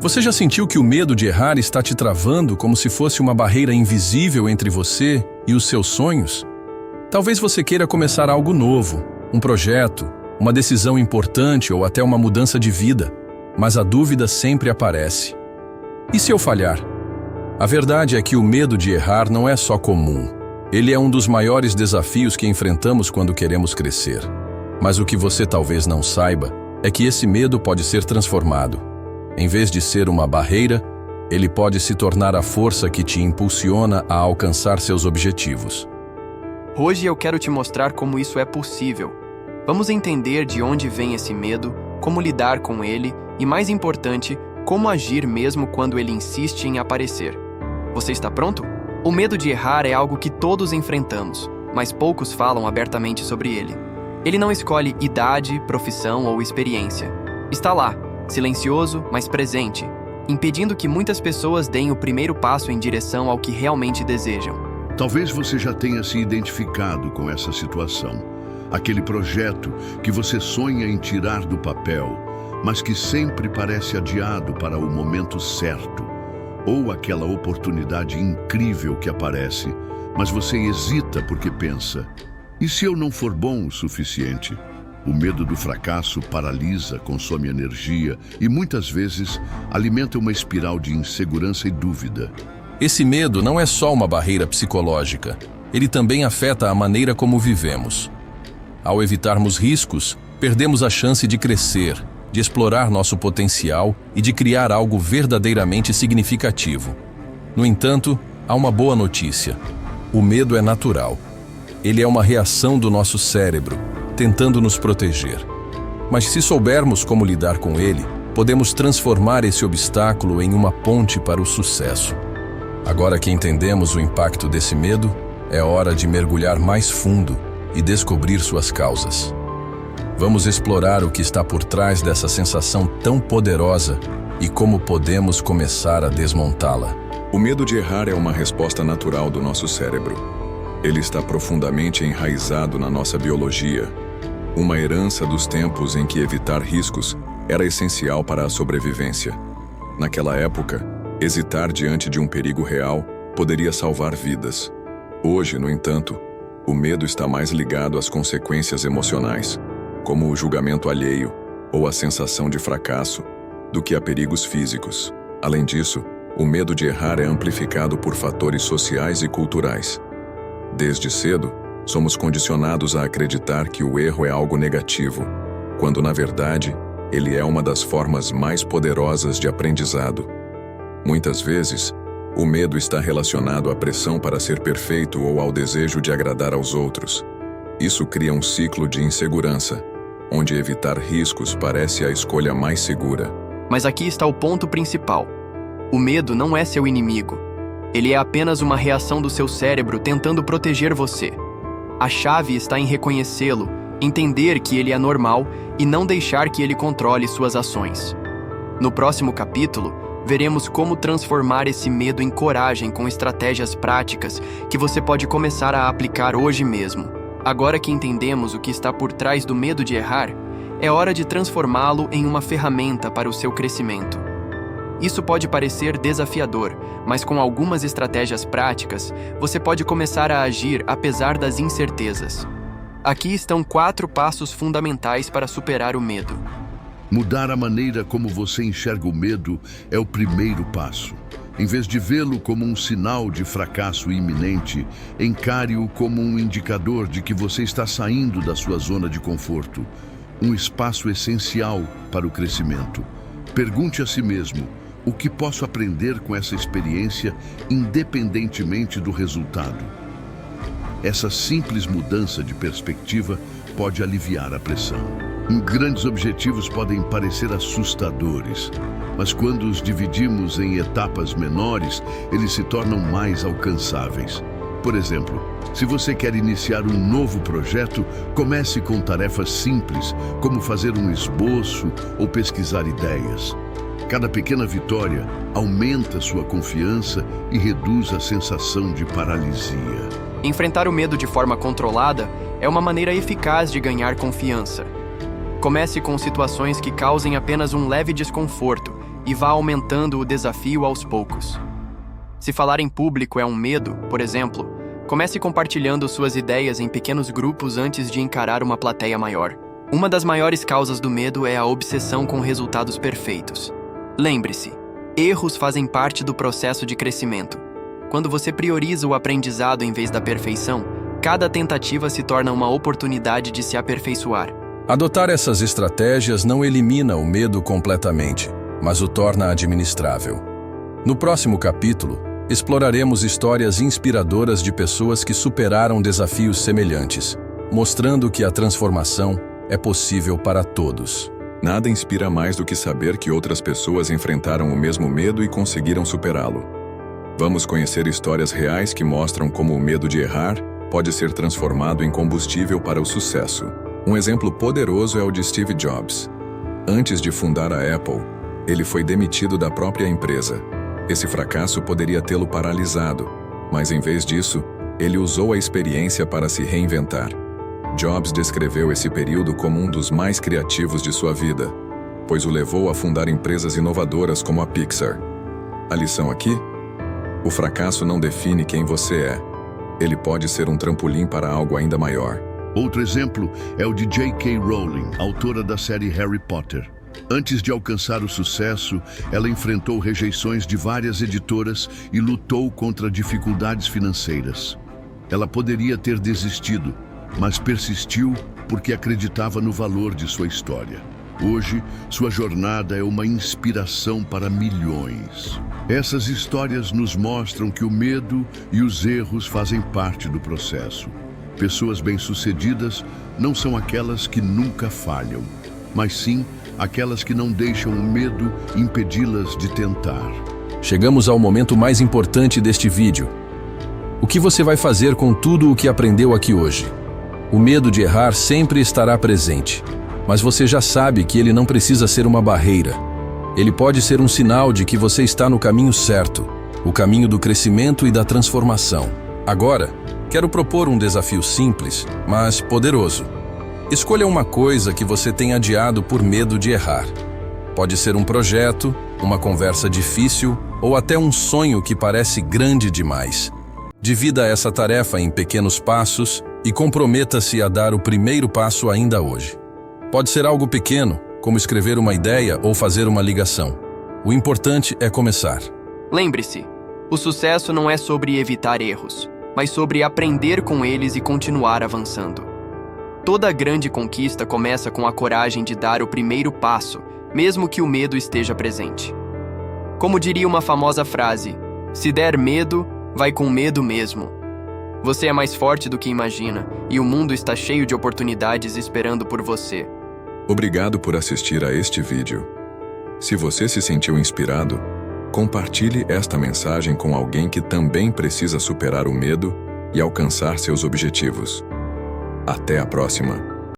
Você já sentiu que o medo de errar está te travando como se fosse uma barreira invisível entre você e os seus sonhos? Talvez você queira começar algo novo, um projeto, uma decisão importante ou até uma mudança de vida, mas a dúvida sempre aparece. E se eu falhar? A verdade é que o medo de errar não é só comum. Ele é um dos maiores desafios que enfrentamos quando queremos crescer. Mas o que você talvez não saiba é que esse medo pode ser transformado. Em vez de ser uma barreira, ele pode se tornar a força que te impulsiona a alcançar seus objetivos. Hoje eu quero te mostrar como isso é possível. Vamos entender de onde vem esse medo, como lidar com ele e, mais importante, como agir mesmo quando ele insiste em aparecer. Você está pronto? O medo de errar é algo que todos enfrentamos, mas poucos falam abertamente sobre ele. Ele não escolhe idade, profissão ou experiência. Está lá, silencioso, mas presente, impedindo que muitas pessoas deem o primeiro passo em direção ao que realmente desejam. Talvez você já tenha se identificado com essa situação. Aquele projeto que você sonha em tirar do papel, mas que sempre parece adiado para o momento certo. Ou aquela oportunidade incrível que aparece, mas você hesita porque pensa: e se eu não for bom o suficiente? O medo do fracasso paralisa, consome energia e muitas vezes alimenta uma espiral de insegurança e dúvida. Esse medo não é só uma barreira psicológica, ele também afeta a maneira como vivemos. Ao evitarmos riscos, perdemos a chance de crescer, de explorar nosso potencial e de criar algo verdadeiramente significativo. No entanto, há uma boa notícia. O medo é natural. Ele é uma reação do nosso cérebro, tentando nos proteger. Mas se soubermos como lidar com ele, podemos transformar esse obstáculo em uma ponte para o sucesso. Agora que entendemos o impacto desse medo, é hora de mergulhar mais fundo e descobrir suas causas. Vamos explorar o que está por trás dessa sensação tão poderosa e como podemos começar a desmontá-la. O medo de errar é uma resposta natural do nosso cérebro. Ele está profundamente enraizado na nossa biologia, uma herança dos tempos em que evitar riscos era essencial para a sobrevivência. Naquela época, hesitar diante de um perigo real poderia salvar vidas. Hoje, no entanto, o medo está mais ligado às consequências emocionais, como o julgamento alheio ou a sensação de fracasso, do que a perigos físicos. Além disso, o medo de errar é amplificado por fatores sociais e culturais. Desde cedo, somos condicionados a acreditar que o erro é algo negativo, quando, na verdade, ele é uma das formas mais poderosas de aprendizado. Muitas vezes, o medo está relacionado à pressão para ser perfeito ou ao desejo de agradar aos outros. Isso cria um ciclo de insegurança, onde evitar riscos parece a escolha mais segura. Mas aqui está o ponto principal. O medo não é seu inimigo. Ele é apenas uma reação do seu cérebro tentando proteger você. A chave está em reconhecê-lo, entender que ele é normal e não deixar que ele controle suas ações. No próximo capítulo, veremos como transformar esse medo em coragem com estratégias práticas que você pode começar a aplicar hoje mesmo. Agora que entendemos o que está por trás do medo de errar, é hora de transformá-lo em uma ferramenta para o seu crescimento. Isso pode parecer desafiador, mas com algumas estratégias práticas, você pode começar a agir apesar das incertezas. Aqui estão 4 passos fundamentais para superar o medo. Mudar a maneira como você enxerga o medo é o primeiro passo. Em vez de vê-lo como um sinal de fracasso iminente, encare-o como um indicador de que você está saindo da sua zona de conforto, um espaço essencial para o crescimento. Pergunte a si mesmo: o que posso aprender com essa experiência, independentemente do resultado? Essa simples mudança de perspectiva pode aliviar a pressão. Grandes objetivos podem parecer assustadores, mas quando os dividimos em etapas menores, eles se tornam mais alcançáveis. Por exemplo, se você quer iniciar um novo projeto, comece com tarefas simples, como fazer um esboço ou pesquisar ideias. Cada pequena vitória aumenta sua confiança e reduz a sensação de paralisia. Enfrentar o medo de forma controlada é uma maneira eficaz de ganhar confiança. Comece com situações que causem apenas um leve desconforto e vá aumentando o desafio aos poucos. Se falar em público é um medo, por exemplo, comece compartilhando suas ideias em pequenos grupos antes de encarar uma plateia maior. Uma das maiores causas do medo é a obsessão com resultados perfeitos. Lembre-se, erros fazem parte do processo de crescimento. Quando você prioriza o aprendizado em vez da perfeição, cada tentativa se torna uma oportunidade de se aperfeiçoar. Adotar essas estratégias não elimina o medo completamente, mas o torna administrável. No próximo capítulo, exploraremos histórias inspiradoras de pessoas que superaram desafios semelhantes, mostrando que a transformação é possível para todos. Nada inspira mais do que saber que outras pessoas enfrentaram o mesmo medo e conseguiram superá-lo. Vamos conhecer histórias reais que mostram como o medo de errar pode ser transformado em combustível para o sucesso. Um exemplo poderoso é o de Steve Jobs. Antes de fundar a Apple, ele foi demitido da própria empresa. Esse fracasso poderia tê-lo paralisado, mas em vez disso, ele usou a experiência para se reinventar. Jobs descreveu esse período como um dos mais criativos de sua vida, pois o levou a fundar empresas inovadoras como a Pixar. A lição aqui? O fracasso não define quem você é. Ele pode ser um trampolim para algo ainda maior. Outro exemplo é o de J.K. Rowling, autora da série Harry Potter. Antes de alcançar o sucesso, ela enfrentou rejeições de várias editoras e lutou contra dificuldades financeiras. Ela poderia ter desistido, mas persistiu porque acreditava no valor de sua história. Hoje, sua jornada é uma inspiração para milhões. Essas histórias nos mostram que o medo e os erros fazem parte do processo. Pessoas bem-sucedidas não são aquelas que nunca falham, mas sim aquelas que não deixam o medo impedi-las de tentar. Chegamos ao momento mais importante deste vídeo. O que você vai fazer com tudo o que aprendeu aqui hoje? O medo de errar sempre estará presente, mas você já sabe que ele não precisa ser uma barreira. Ele pode ser um sinal de que você está no caminho certo, o caminho do crescimento e da transformação. Agora, quero propor um desafio simples, mas poderoso. Escolha uma coisa que você tem adiado por medo de errar. Pode ser um projeto, uma conversa difícil ou até um sonho que parece grande demais. Divida essa tarefa em pequenos passos e comprometa-se a dar o primeiro passo ainda hoje. Pode ser algo pequeno, como escrever uma ideia ou fazer uma ligação. O importante é começar. Lembre-se, o sucesso não é sobre evitar erros, mas sobre aprender com eles e continuar avançando. Toda grande conquista começa com a coragem de dar o primeiro passo, mesmo que o medo esteja presente. Como diria uma famosa frase, se der medo, vai com medo mesmo. Você é mais forte do que imagina, e o mundo está cheio de oportunidades esperando por você. Obrigado por assistir a este vídeo. Se você se sentiu inspirado, compartilhe esta mensagem com alguém que também precisa superar o medo e alcançar seus objetivos. Até a próxima!